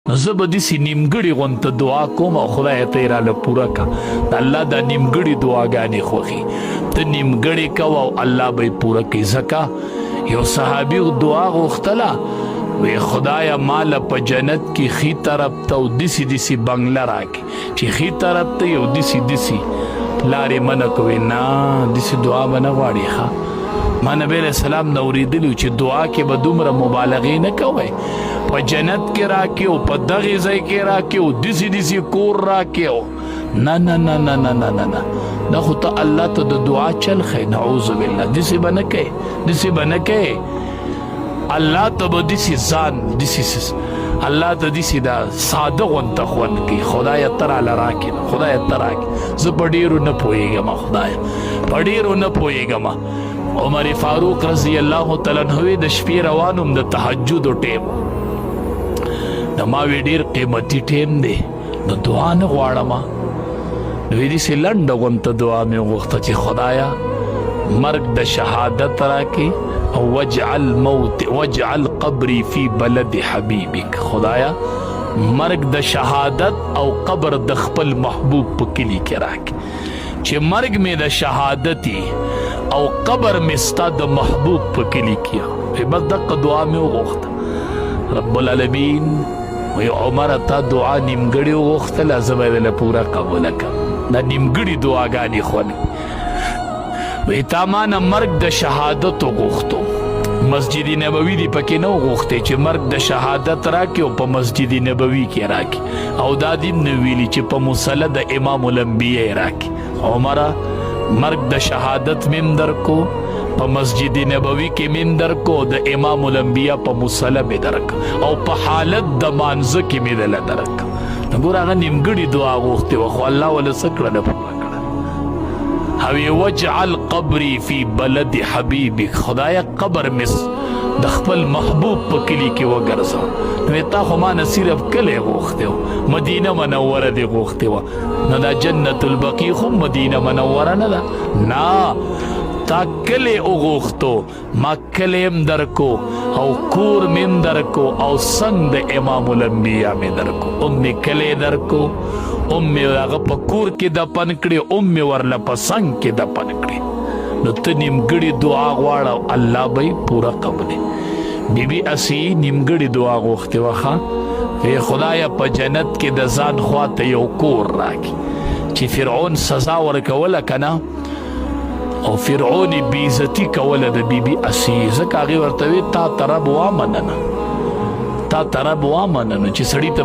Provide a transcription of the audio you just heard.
نو زه به داسې نیمګړې غونته دعا کوم او خدایه ته یې راله پوره کا د الله دا نیمګړې دعاګانې خوښي ته نیمګړې کوه او الله به یې پوره کوي ځکه یو صحابي دعا غوښتله وی خدایا مال په جنت کې خي طرف ته او دسی بنگله راکې چې خي طرف ته یو دسی لارې منه کوي نه دسی دعا به نه غواړي ښه ما نبی علیہ السلام نه اورېدلي چې دعا کې به دومره مبالغې نه کوئ په جنت کې راکې او په دغې ځای کې راکې او دسی کور راکې او نه نه نه نه نه نه نه نه دا خو ته الله ته د دعا چل ښی نعوذ بالله دسی به نه کوې دسی به نه کوې الله ته به دسی ځان دسی الله ته دسی دا ساده غونته خوند کوي خدایه ته راله راکې خدایه ته راکې زه په ډېرو نه پوهېږم خدایه په ډېرو نه پوهېږم عمر فاروق رضی الله تعالی عنہ د شپې روانم د تهجد ټیم د ما وی ډېر قیمتي ټیم دی نو دعا نه غواړم نو داسې لنډه غونته دعا مې وغوښته چې خدایه مرګ د شهادت راکې او واجعل قبري في بلد حبيبك خدایا مرګ د شهادت او قبر د خپل محبوب په کلی کې راکې چې مرګ مې د شهادتي او قبر مې ستا د محبوب په کلی کې بس دغه دعا مې وغوښته رب العالمین وی عمر ته دعا نیمګړې وغوښتله زه به یې درله پوره قبوله کړم دا نیمګړې دعاګانې خوند وی تا ما نه مرګ د شهادت وغوښتو مسجد نبوي دی پکې نه وغوښتې چې مرګ د شهادت راکې او په مسجد نبوي کې راکې او دا دې نه ویلي چې په مصلی د امام الانبیاء راکې عمره مرګ د شهادت مم درکو په مسجد نبوي کې مم درکو د امام الانبیاء په مصلی مې درک او په حالت د مانځه کې مې دله درک ګوره هغه نیمګړې دعا غوښتې وه خو الله وله څه کړله پوره اوی وجعل قبری فی بلد حبیبک خدایا قبر مس د خپل محبوب په کلی کې وګرځو نو تا خو ما نه صرف کلی غوښتې و مدینه منوره دې غوښتې وه نو دا جنت البقیع خو مدینه منوره نه ده نه تا کلی وغوښتو ما کلی م درکو او کور مې م درکو او څنګ د امام الانبیاء مې درکو مې کلی درکو مې هغه په کور کې دفن کړې مې ورله په څنګ کې دفن کړې نو ته نیمګړې دعا غواړه الله به یې پوره قبلې بیبي اسی نیمګړې دعا غوښتې وه ښه وی خدایه په جنت کې د ځان خواته یو کور راکړي چې فرعون سزا ورکوله که نه او فرعون یې بېعزتي کوله د بیبي اسی ځکه هغې ورته وی تا ته رب وامننه تا ته رب وامننه چې سړي ته